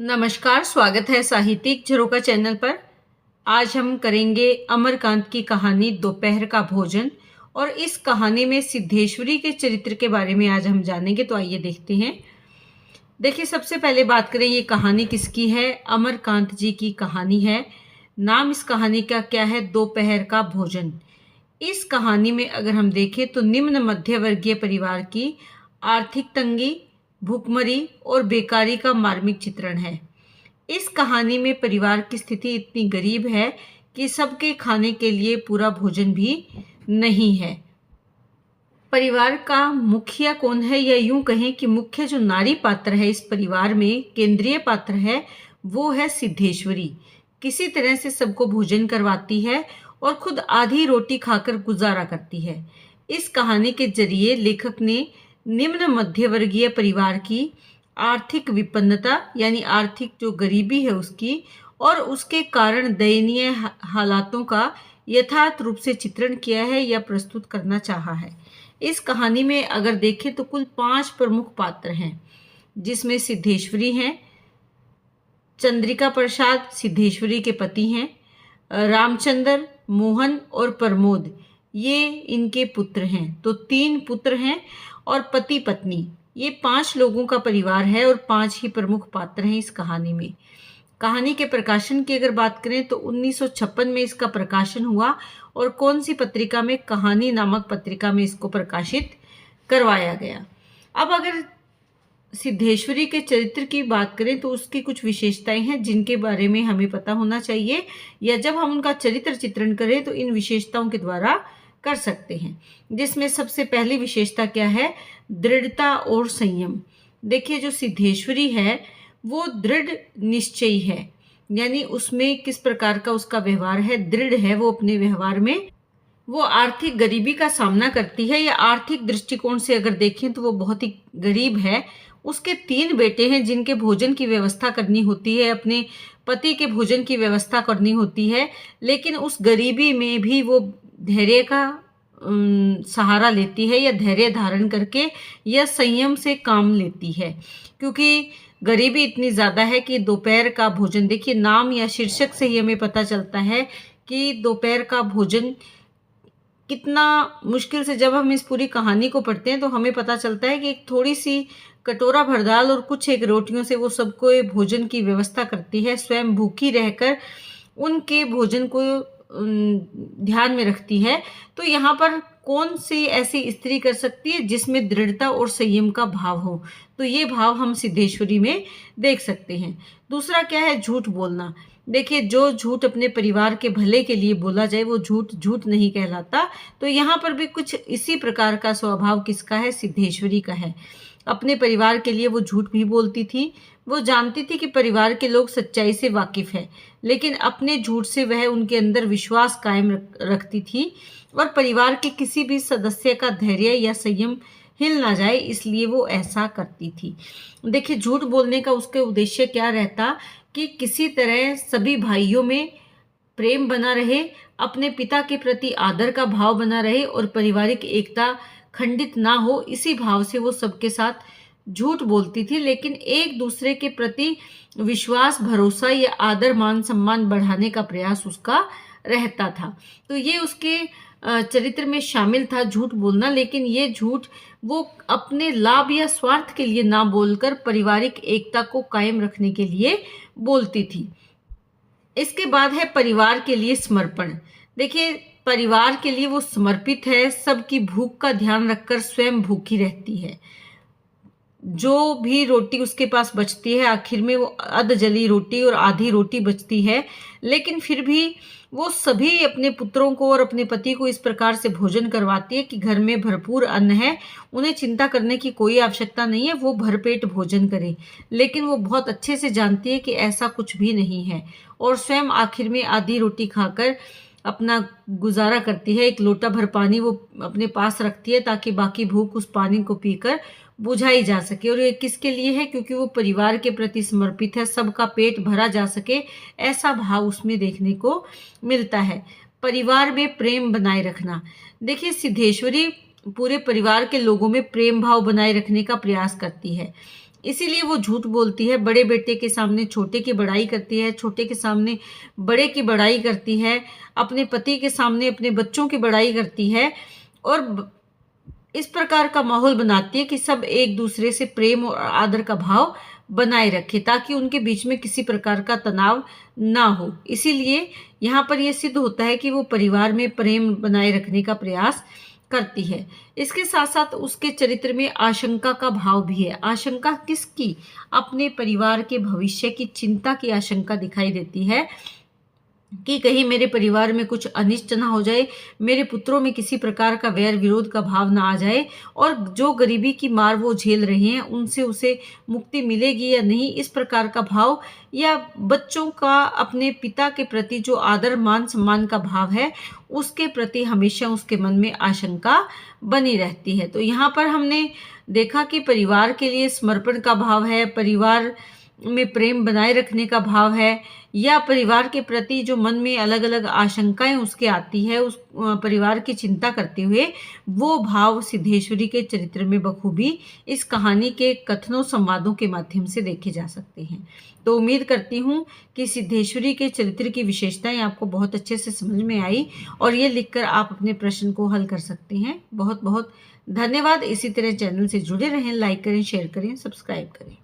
नमस्कार, स्वागत है साहित्यिक झरोखा चैनल पर। आज हम करेंगे अमरकांत की कहानी दोपहर का भोजन और इस कहानी में सिद्धेश्वरी के चरित्र के बारे में आज हम जानेंगे। तो आइए देखते हैं। देखिए, सबसे पहले बात करें ये कहानी किसकी है। अमरकांत जी की कहानी है। नाम इस कहानी का क्या है? दोपहर का भोजन। इस कहानी में अगर हम देखें तो निम्न मध्य वर्गीय परिवार की आर्थिक तंगी, भूखमरी और बेकारी का मार्मिक चित्रण है। इस कहानी में परिवार की स्थिति इतनी गरीब है कि सबके खाने के लिए पूरा भोजन भी नहीं है। परिवार का मुखिया कौन है, या यूं कहें कि मुख्य जो नारी पात्र है इस परिवार में, केंद्रीय पात्र है, वो है सिद्धेश्वरी। किसी तरह से सबको भोजन करवाती है और खुद आधी रोटी खाकर गुजारा करती है। इस कहानी के जरिए लेखक ने निम्न मध्यवर्गीय परिवार की आर्थिक विपन्नता यानी आर्थिक जो गरीबी है उसकी और उसके कारण दयनीय हालातों का यथार्थ रूप से चित्रण किया है या प्रस्तुत करना चाहा है। इस कहानी में अगर देखें तो कुल 5 प्रमुख पात्र हैं, जिसमें सिद्धेश्वरी हैं, चंद्रिका प्रसाद सिद्धेश्वरी के पति हैं, रामचंद्र, मोहन और प्रमोद ये इनके पुत्र हैं। तो 3 पुत्र हैं और पति पत्नी, ये 5 लोगों का परिवार है और 5 ही प्रमुख पात्र हैं इस कहानी में। कहानी के प्रकाशन की अगर बात करें तो 1956 में इसका प्रकाशन हुआ और कौन सी पत्रिका में? कहानी नामक पत्रिका में इसको प्रकाशित करवाया गया। अब अगर सिद्धेश्वरी के चरित्र की बात करें तो उसकी कुछ विशेषताएं हैं जिनके बारे में हमें पता होना चाहिए, या जब हम उनका चरित्र चित्रण करें तो इन विशेषताओं के द्वारा कर सकते हैं। जिसमें सबसे पहली विशेषता क्या है? दृढ़ता और संयम। देखिए, जो सिद्धेश्वरी है वो दृढ़ निश्चयी है, यानी उसमें किस प्रकार का उसका व्यवहार है, दृढ़ है वो अपने व्यवहार में। वो आर्थिक गरीबी का सामना करती है, या आर्थिक दृष्टिकोण से अगर देखें तो वो बहुत ही गरीब है। उसके 3 बेटे हैं जिनके भोजन की व्यवस्था करनी होती है, अपने पति के भोजन की व्यवस्था करनी होती है, लेकिन उस गरीबी में भी वो धैर्य का सहारा लेती है, या धैर्य धारण करके या संयम से काम लेती है, क्योंकि गरीबी इतनी ज़्यादा है कि दोपहर का भोजन, देखिए नाम या शीर्षक से ही हमें पता चलता है कि दोपहर का भोजन कितना मुश्किल से, जब हम इस पूरी कहानी को पढ़ते हैं तो हमें पता चलता है कि एक थोड़ी सी कटोरा भर दाल और कुछ एक रोटियों से वो सबको भोजन की व्यवस्था करती है, स्वयं भूखी रहकर उनके भोजन को ध्यान में रखती है। तो यहाँ पर कौन सी ऐसी स्त्री कर सकती है जिसमें दृढ़ता और संयम का भाव हो? तो ये भाव हम सिद्धेश्वरी में देख सकते हैं। दूसरा क्या है? झूठ बोलना। देखिए, जो झूठ अपने परिवार के भले के लिए बोला जाए वो झूठ झूठ नहीं कहलाता। तो यहाँ पर भी कुछ इसी प्रकार का स्वभाव किसका है? सिद्धेश्वरी का है। अपने परिवार के लिए वो झूठ भी बोलती थी। वो जानती थी कि परिवार के लोग सच्चाई से वाकिफ है, लेकिन अपने झूठ से वह उनके अंदर विश्वास कायम रखती थी और परिवार के किसी भी सदस्य का धैर्य या संयम हिल ना जाए, इसलिए वो ऐसा करती थी। देखिए, झूठ बोलने का उसके उद्देश्य क्या रहता कि किसी तरह सभी भाइयों में प्रेम बना रहे, अपने पिता के प्रति आदर का भाव बना रहे और पारिवारिक एकता खंडित ना हो, इसी भाव से वो सबके साथ झूठ बोलती थी, लेकिन एक दूसरे के प्रति विश्वास, भरोसा या आदर मान सम्मान बढ़ाने का प्रयास उसका रहता था। तो ये उसके चरित्र में शामिल था, झूठ बोलना। लेकिन ये झूठ वो अपने लाभ या स्वार्थ के लिए ना बोलकर पारिवारिक एकता को कायम रखने के लिए बोलती थी। इसके बाद है परिवार के लिए समर्पण। देखिए, परिवार के लिए वो समर्पित है, सबकी भूख का ध्यान रखकर स्वयं भूखी रहती है। जो भी रोटी उसके पास बचती है, आखिर में वो अध जली रोटी और आधी रोटी बचती है, लेकिन फिर भी वो सभी अपने पुत्रों को और अपने पति को इस प्रकार से भोजन करवाती है कि घर में भरपूर अन्न है, उन्हें चिंता करने की कोई आवश्यकता नहीं है, वो भरपेट भोजन करें। लेकिन वो बहुत अच्छे से जानती है कि ऐसा कुछ भी नहीं है और स्वयं आखिर में आधी रोटी खाकर अपना गुजारा करती है। एक लोटा भर पानी वो अपने पास रखती है ताकि बाकी भूख उस पानी को पीकर बुझाई जा सके। और ये किसके लिए है? क्योंकि वो परिवार के प्रति समर्पित है, सबका पेट भरा जा सके, ऐसा भाव उसमें देखने को मिलता है। परिवार में प्रेम बनाए रखना। देखिए, सिद्धेश्वरी पूरे परिवार के लोगों में प्रेम भाव बनाए रखने का प्रयास करती है। इसीलिए वो झूठ बोलती है, बड़े बेटे के सामने छोटे की बड़ाई करती है, छोटे के सामने बड़े की बड़ाई करती है, अपने पति के सामने अपने बच्चों की बड़ाई करती है और इस प्रकार का माहौल बनाती है कि सब एक दूसरे से प्रेम और आदर का भाव बनाए रखें ताकि उनके बीच में किसी प्रकार का तनाव ना हो। इसीलिए यहाँ पर ये सिद्ध होता है कि वो परिवार में प्रेम बनाए रखने का प्रयास करती है। इसके साथ-साथ उसके चरित्र में आशंका का भाव भी है। आशंका किसकी? अपने परिवार के भविष्य की चिंता की आशंका दिखाई देती है कि कहीं मेरे परिवार में कुछ अनिष्ट ना हो जाए, मेरे पुत्रों में किसी प्रकार का वैर विरोध का भाव ना आ जाए और जो गरीबी की मार वो झेल रहे हैं, उनसे उसे मुक्ति मिलेगी या नहीं, इस प्रकार का भाव या बच्चों का अपने पिता के प्रति जो आदर, मान, सम्मान का भाव है, उसके प्रति हमेशा उसके मन में आशंका बनी रहती है। तो यहाँ पर हमने देखा कि परिवार के लिए समर्पण का भाव है, परिवार में प्रेम बनाए रखने का भाव है या परिवार के प्रति जो मन में अलग-अलग आशंकाएँ उसके आती है, उस परिवार की चिंता करते हुए, वो भाव सिद्धेश्वरी के चरित्र में बखूबी इस कहानी के कथनों संवादों के माध्यम से देखे जा सकते हैं। तो उम्मीद करती हूँ कि सिद्धेश्वरी के चरित्र की विशेषताएँ आपको बहुत अच्छे से समझ में आई और ये लिखकर आप अपने प्रश्न को हल कर सकते हैं। बहुत-बहुत धन्यवाद। इसी तरह चैनल से जुड़े रहें, लाइक करें, शेयर करें, सब्सक्राइब करें।